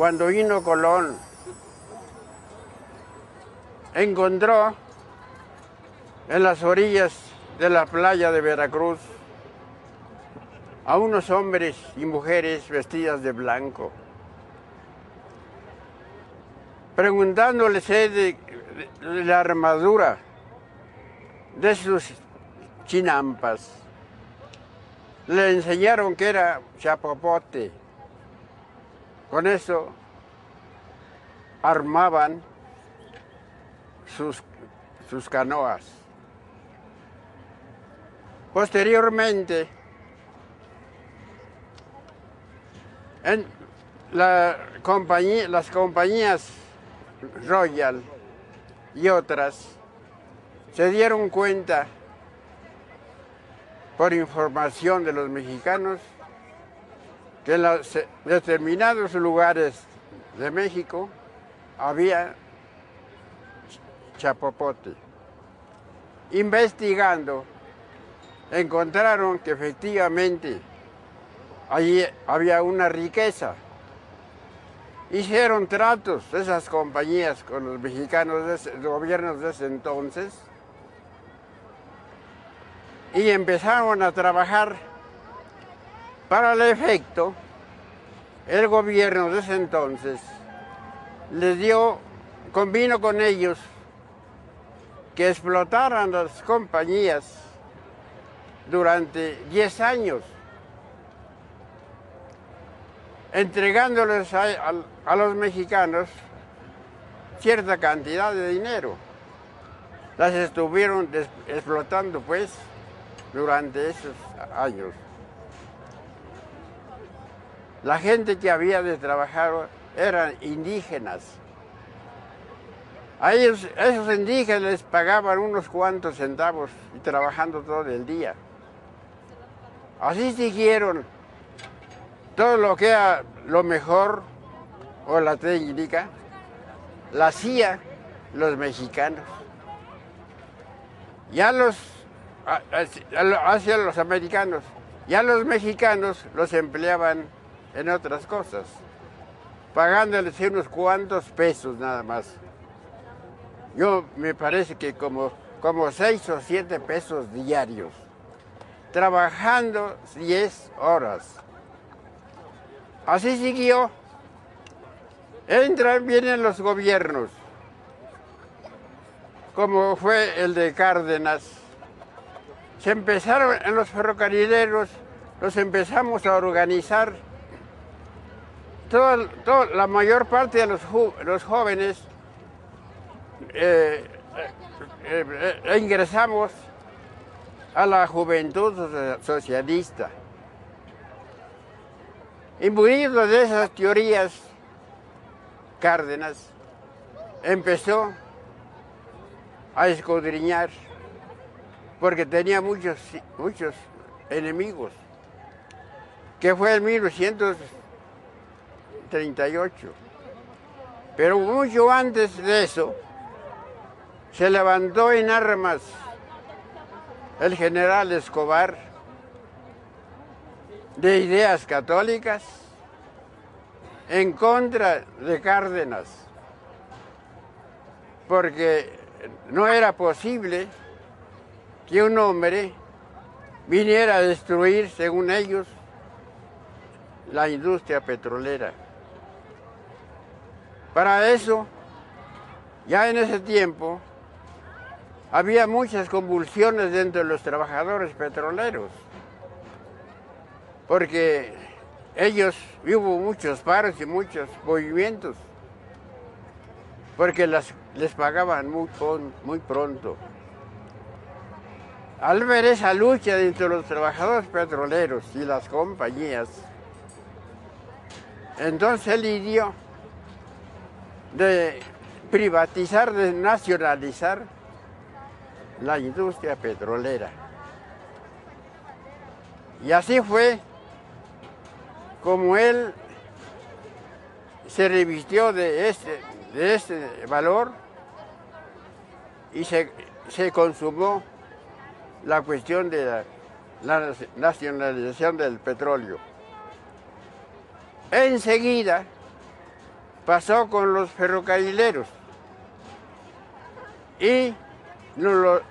cuando vino Colón, encontró en las orillas de la playa de Veracruz a unos hombres y mujeres vestidas de blanco, preguntándoles de la armadura de sus chinampas. Le enseñaron que era chapopote. Con eso armaban sus canoas. Posteriormente, en las compañías Royal y otras se dieron cuenta, por información de los mexicanos, que en los determinados lugares de México había chapopote. Investigando, encontraron que efectivamente allí había una riqueza. Hicieron tratos esas compañías con los mexicanos, los gobiernos de ese entonces, y empezaron a trabajar. Para el efecto, el gobierno de ese entonces convino con ellos que explotaran las compañías durante 10 años, entregándoles a los mexicanos cierta cantidad de dinero. Las estuvieron explotando, pues, durante esos años. La gente que había de trabajar eran indígenas. A ellos, esos indígenas les pagaban unos cuantos centavos y trabajando todo el día. Así siguieron todo lo que era lo mejor o la técnica, la hacía los mexicanos. Hacia los americanos, ya los mexicanos los empleaban en otras cosas, pagándoles unos cuantos pesos nada más. Me parece que como 6 o 7 pesos diarios, trabajando 10 horas. Así siguió. Vienen los gobiernos, como fue el de Cárdenas. Se empezaron en los ferrocarrileros, los empezamos a organizar. La mayor parte de los jóvenes ingresamos a la juventud socialista. Imbuido de esas teorías, Cárdenas empezó a escudriñar, porque tenía muchos enemigos, que fue en 1938. Pero mucho antes de eso, se levantó en armas el general Escobar, de ideas católicas, en contra de Cárdenas, porque no era posible que un hombre viniera a destruir, según ellos, la industria petrolera. Para eso, ya en ese tiempo, había muchas convulsiones dentro de los trabajadores petroleros, porque hubo muchos paros y muchos movimientos, porque les pagaban muy pronto. Al ver esa lucha entre los trabajadores petroleros y las compañías, entonces él ideó de privatizar, de nacionalizar la industria petrolera. Y así fue como él se revistió de este valor y se consumó la cuestión de la nacionalización del petróleo. Enseguida pasó con los ferrocarrileros y nos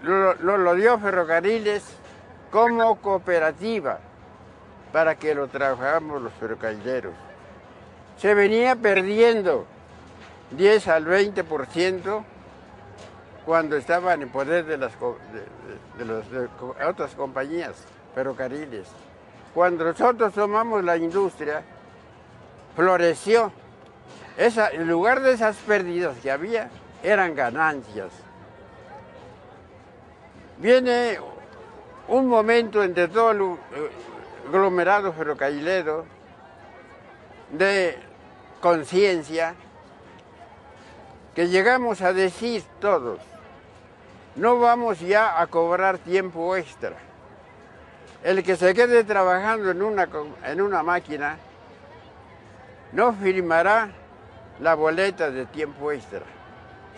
lo dio Ferrocarriles como cooperativa para que lo trabajáramos los ferrocarrileros. Se venía perdiendo 10 al 20% cuando estaban en poder de las otras compañías, ferrocarriles. Cuando nosotros tomamos la industria, floreció. En lugar de esas pérdidas que había, eran ganancias. Viene un momento entre todo el aglomerado ferrocarrilero de conciencia que llegamos a decir todos, no vamos ya a cobrar tiempo extra. El que se quede trabajando en una máquina no firmará la boleta de tiempo extra,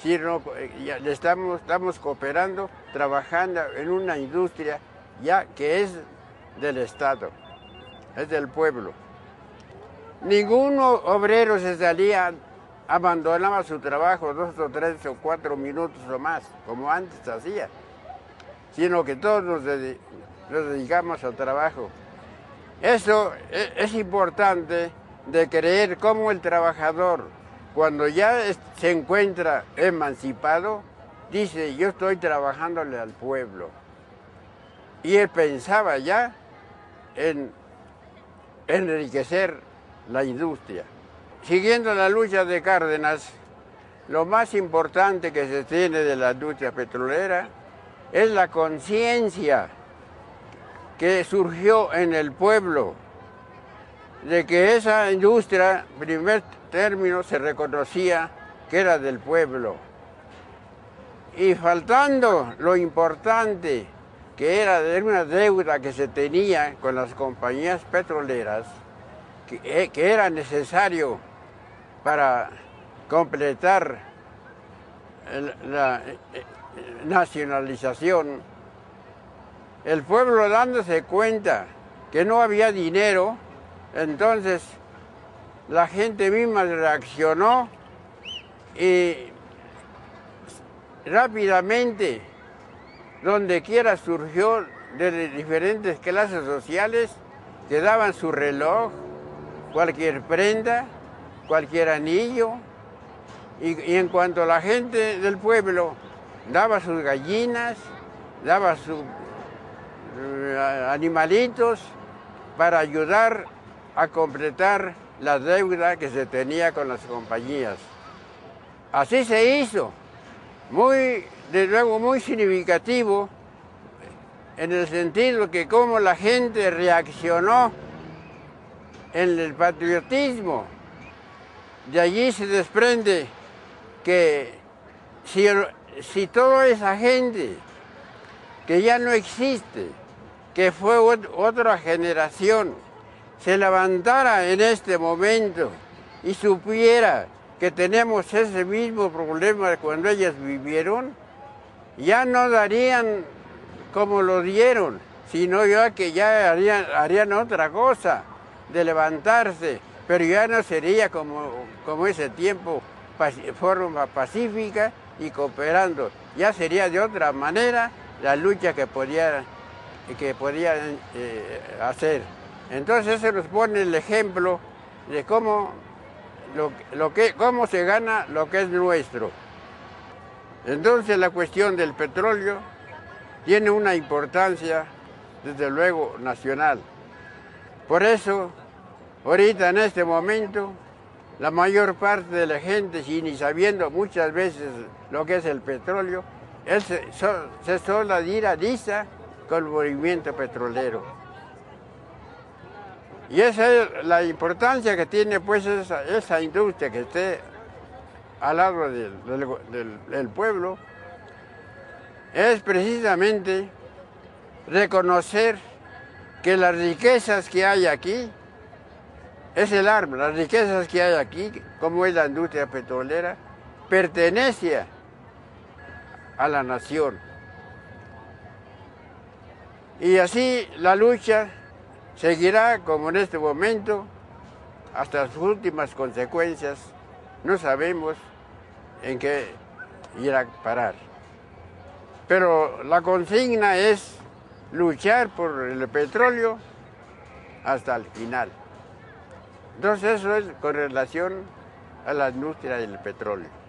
sino ya estamos cooperando, trabajando en una industria ya que es del Estado, es del pueblo. Ningún obrero se salía, abandonaba su trabajo 2 o 3 o 4 minutos o más, como antes hacía, sino que todos nos dedicamos al trabajo. Eso es importante de creer cómo el trabajador, cuando ya se encuentra emancipado, dice, yo estoy trabajándole al pueblo. Y él pensaba ya en enriquecer la industria. Siguiendo la lucha de Cárdenas, lo más importante que se tiene de la industria petrolera es la conciencia que surgió en el pueblo de que esa industria, en primer término, se reconocía que era del pueblo. Y faltando lo importante que era de una deuda que se tenía con las compañías petroleras, que era necesario para completar la nacionalización, el pueblo dándose cuenta que no había dinero, entonces la gente misma reaccionó y rápidamente, donde quiera surgió de diferentes clases sociales que daban su reloj, cualquier prenda, cualquier anillo, y en cuanto la gente del pueblo daba sus gallinas, daba sus animalitos para ayudar a completar la deuda que se tenía con las compañías. Así se hizo, desde luego muy significativo, en el sentido que como la gente reaccionó en el patriotismo. De allí se desprende que si toda esa gente que ya no existe, que fue otra generación, se levantara en este momento y supiera que tenemos ese mismo problema cuando ellas vivieron, ya no darían como lo dieron, sino ya que ya harían otra cosa, de levantarse, pero ya no sería como ese tiempo, forma pacífica y cooperando, ya sería de otra manera la lucha que podían hacer. Entonces eso nos pone el ejemplo de cómo se gana lo que es nuestro. Entonces la cuestión del petróleo tiene una importancia, desde luego, nacional. Por eso, ahorita en este momento, la mayor parte de la gente, sin ni sabiendo muchas veces lo que es el petróleo, él se solidariza con el movimiento petrolero. Y esa es la importancia que tiene pues esa industria que esté al lado del pueblo, es precisamente reconocer que las riquezas que hay aquí, es el arma, las riquezas que hay aquí, como es la industria petrolera, pertenece a la nación. Y así la lucha seguirá como en este momento, hasta sus últimas consecuencias, no sabemos en qué ir a parar. Pero la consigna es luchar por el petróleo hasta el final. Entonces eso es con relación a la industria del petróleo.